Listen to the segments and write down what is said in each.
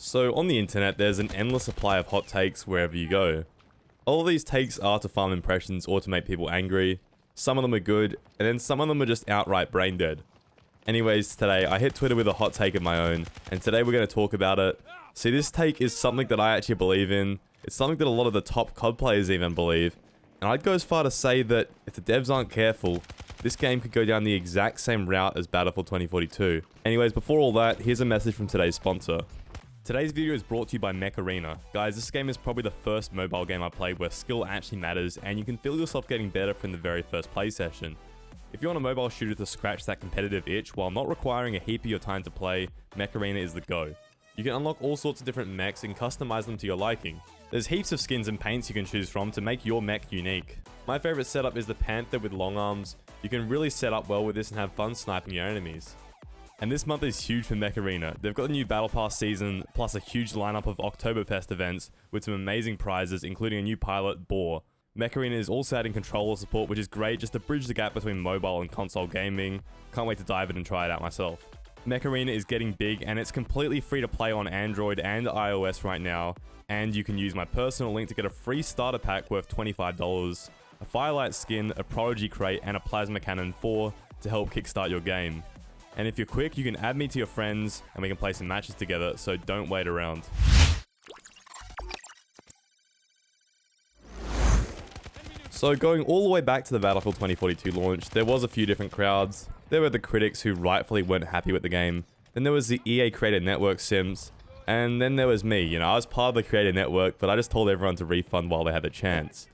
So on the internet, there's an endless supply of hot takes wherever you go. All of these takes are to farm impressions or to make people angry. Some of them are good, and then some of them are just outright brain dead. Anyways, today I hit Twitter with a hot take of my own, and today we're going to talk about it. See, this take is something that I actually believe in. It's something that a lot of the top COD players even believe. And I'd go as far to say that if the devs aren't careful, this game could go down the exact same route as Battlefield 2042. Anyways, before all that, here's a message from today's sponsor. Today's video is brought to you by Mech Arena. Guys, this game is probably the first mobile game I played where skill actually matters and you can feel yourself getting better from the very first play session. If you want a mobile shooter to scratch that competitive itch while not requiring a heap of your time to play, Mech Arena is the go. You can unlock all sorts of different mechs and customize them to your liking. There's heaps of skins and paints you can choose from to make your mech unique. My favorite setup is the Panther with long arms. You can really set up well with this and have fun sniping your enemies. And this month is huge for Mech Arena. They've got the new Battle Pass season, plus a huge lineup of Oktoberfest events with some amazing prizes, including a new pilot, Boar. Mech Arena is also adding controller support, which is great just to bridge the gap between mobile and console gaming. Can't wait to dive in and try it out myself. Mech Arena is getting big and it's completely free to play on Android and iOS right now. And you can use my personal link to get a free starter pack worth $25, a Firelight skin, a Prodigy crate, and a Plasma Cannon 4 to help kickstart your game. And if you're quick, you can add me to your friends and we can play some matches together, so don't wait around. So going all the way back to the Battlefield 2042 launch, there was a few different crowds. There were the critics who rightfully weren't happy with the game. Then there was the EA Creator Network simps. And then there was me, I was part of the Creator Network, but I just told everyone to refund while they had the chance.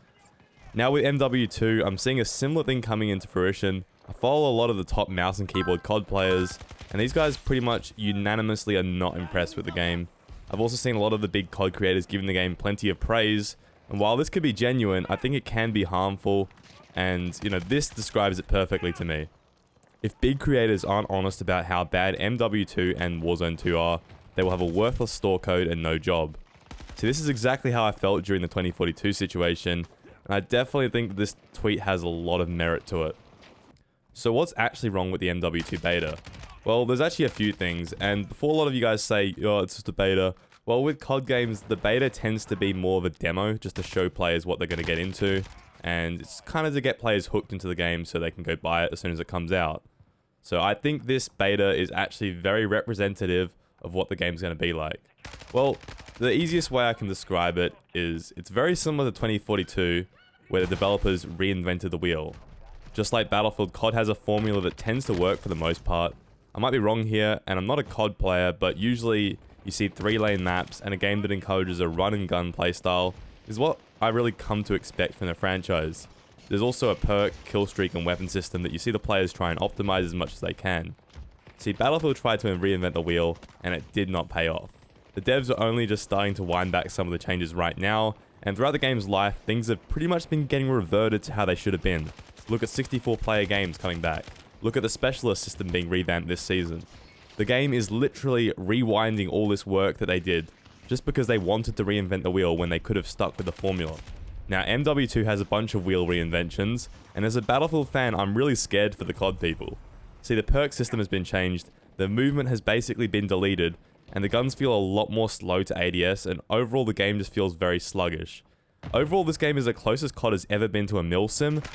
Now with MW2, I'm seeing a similar thing coming into fruition. I follow a lot of the top mouse and keyboard COD players, and these guys pretty much unanimously are not impressed with the game. I've also seen a lot of the big COD creators giving the game plenty of praise, and while this could be genuine, I think it can be harmful, and this describes it perfectly to me. If big creators aren't honest about how bad MW2 and Warzone 2 are, they will have a worthless store code and no job. See, this is exactly how I felt during the 2042 situation, and I definitely think that this tweet has a lot of merit to it. So what's actually wrong with the MW2 beta? Well, there's actually a few things, and before a lot of you guys say, oh, it's just a beta, well, with COD games, the beta tends to be more of a demo, just to show players what they're going to get into, and it's kind of to get players hooked into the game so they can go buy it as soon as it comes out. So I think this beta is actually very representative of what the game's going to be like. Well, the easiest way I can describe it is it's very similar to 2042, where the developers reinvented the wheel. Just like Battlefield, COD has a formula that tends to work for the most part. I might be wrong here, and I'm not a COD player, but usually you see 3-lane maps and a game that encourages a run and gun playstyle is what I really come to expect from the franchise. There's also a perk, kill streak, and weapon system that you see the players try and optimize as much as they can. See, Battlefield tried to reinvent the wheel, and it did not pay off. The devs are only just starting to wind back some of the changes right now, and throughout the game's life, things have pretty much been getting reverted to how they should have been. Look at 64-player games coming back. Look at the specialist system being revamped this season. The game is literally rewinding all this work that they did, just because they wanted to reinvent the wheel when they could have stuck with the formula. Now, MW2 has a bunch of wheel reinventions, and as a Battlefield fan, I'm really scared for the COD people. See, the perk system has been changed, the movement has basically been deleted, and the guns feel a lot more slow to ADS, and overall the game just feels very sluggish. Overall, this game is the closest COD has ever been to a milsim.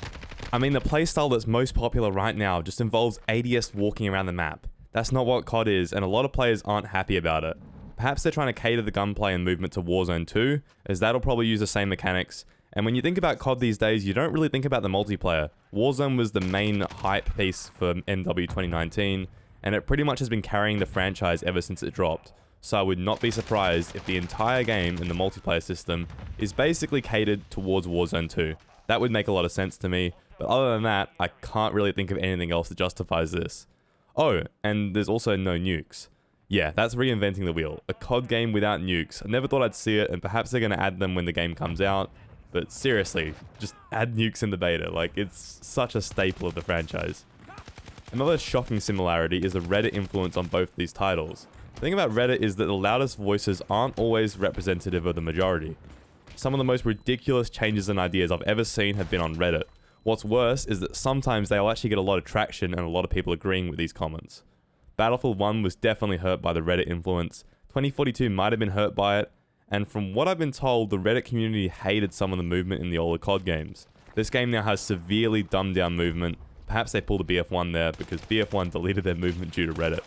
I mean, the playstyle that's most popular right now just involves ADS walking around the map. That's not what COD is, and a lot of players aren't happy about it. Perhaps they're trying to cater the gunplay and movement to Warzone 2, as that'll probably use the same mechanics. And when you think about COD these days, you don't really think about the multiplayer. Warzone was the main hype piece for MW 2019, and it pretty much has been carrying the franchise ever since it dropped. So I would not be surprised if the entire game and the multiplayer system is basically catered towards Warzone 2. That would make a lot of sense to me, but other than that, I can't really think of anything else that justifies this. Oh, and there's also no nukes. Yeah, that's reinventing the wheel. A COD game without nukes. I never thought I'd see it, and perhaps they're going to add them when the game comes out. But seriously, just add nukes in the beta. Like, it's such a staple of the franchise. Another shocking similarity is the Reddit influence on both these titles. The thing about Reddit is that the loudest voices aren't always representative of the majority. Some of the most ridiculous changes and ideas I've ever seen have been on Reddit. What's worse is that sometimes they'll actually get a lot of traction and a lot of people agreeing with these comments. Battlefield 1 was definitely hurt by the Reddit influence. 2042 might have been hurt by it, and from what I've been told, the Reddit community hated some of the movement in the older COD games. This game now has severely dumbed down movement. Perhaps they pulled a BF1 there because BF1 deleted their movement due to Reddit.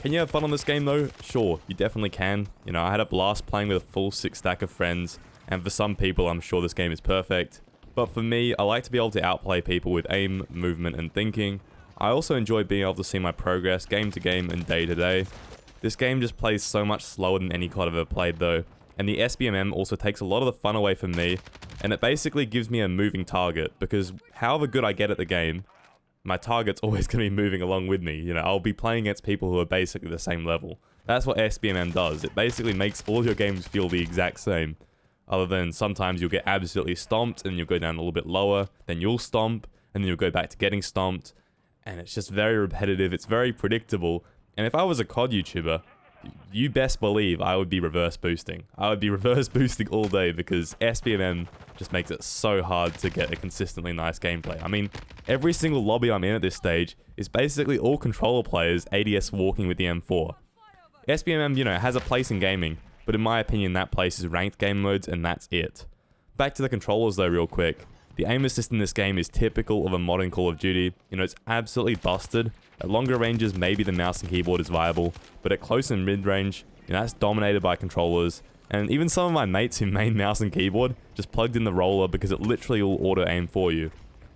Can you have fun on this game though? Sure, you definitely can. You know, I had a blast playing with a full 6 stack of friends, and for some people I'm sure this game is perfect. But for me, I like to be able to outplay people with aim, movement, and thinking. I also enjoy being able to see my progress game to game and day to day. This game just plays so much slower than any COD I've ever played though, and the SBMM also takes a lot of the fun away from me, and it basically gives me a moving target, because however good I get at the game, my target's always going to be moving along with me. You know, I'll be playing against people who are basically the same level. That's what SBMM does. It basically makes all your games feel the exact same, other than sometimes you'll get absolutely stomped and you'll go down a little bit lower, then you'll stomp, and then you'll go back to getting stomped, and it's just very repetitive, it's very predictable. And if I was a COD YouTuber, you best believe I would be reverse boosting. I would be reverse boosting all day because SBMM just makes it so hard to get a consistently nice gameplay. I mean, every single lobby I'm in at this stage is basically all controller players ADS walking with the M4. SBMM, you know, has a place in gaming, but in my opinion that place is ranked game modes and that's it. Back to the controllers though real quick. The aim assist in this game is typical of a modern Call of Duty. You know, it's absolutely busted. At longer ranges, maybe the mouse and keyboard is viable, but at close and mid-range, you know, that's dominated by controllers. And even some of my mates who main mouse and keyboard just plugged in the roller because it literally will auto-aim for you.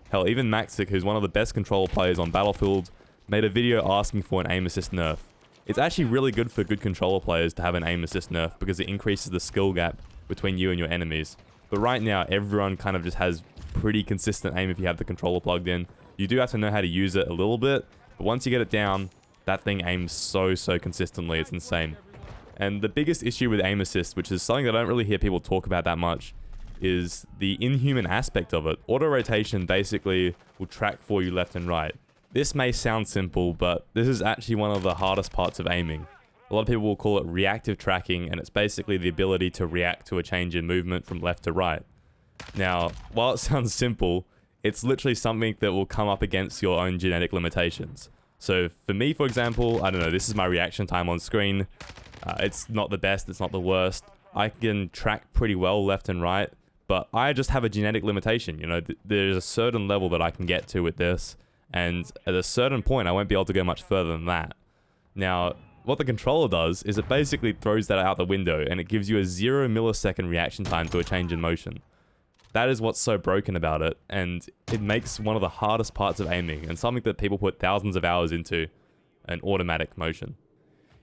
Hell, even Maxic, who's one of the best controller players on Battlefield, made a video asking for an aim assist nerf. It's actually really good for good controller players to have an aim assist nerf because it increases the skill gap between you and your enemies. But right now, everyone kind of just has pretty consistent aim if you have the controller plugged in. You do have to know how to use it a little bit, but once you get it down, that thing aims so consistently, it's insane. And the biggest issue with aim assist, which is something that I don't really hear people talk about that much, is the inhuman aspect of it. Auto rotation basically will track for you left and right. This may sound simple, but this is actually one of the hardest parts of aiming. A lot of people will call it reactive tracking, and it's basically the ability to react to a change in movement from left to right. Now, while it sounds simple, it's literally something that will come up against your own genetic limitations. So for me, for example, I don't know, this is my reaction time on screen. It's not the best, it's not the worst. I can track pretty well left and right, but I just have a genetic limitation. You know, there's a certain level that I can get to with this, and at a certain point, I won't be able to go much further than that. Now, what the controller does is it basically throws that out the window, and it gives you a 0 millisecond reaction time to a change in motion. That is what's so broken about it, and it makes one of the hardest parts of aiming, and something that people put thousands of hours into, an automatic motion.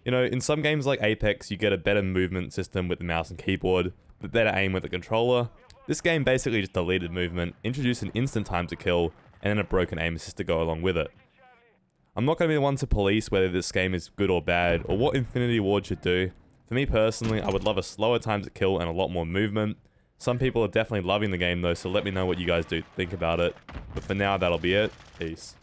You know, in some games like Apex, you get a better movement system with the mouse and keyboard, but better aim with the controller. This game basically just deleted movement, introduced an instant time to kill, and then a broken aim assist to go along with it. I'm not going to be the one to police whether this game is good or bad, or what Infinity Ward should do. For me personally, I would love a slower time to kill and a lot more movement. Some people are definitely loving the game though, so let me know what you guys do think about it. But for now, that'll be it. Peace.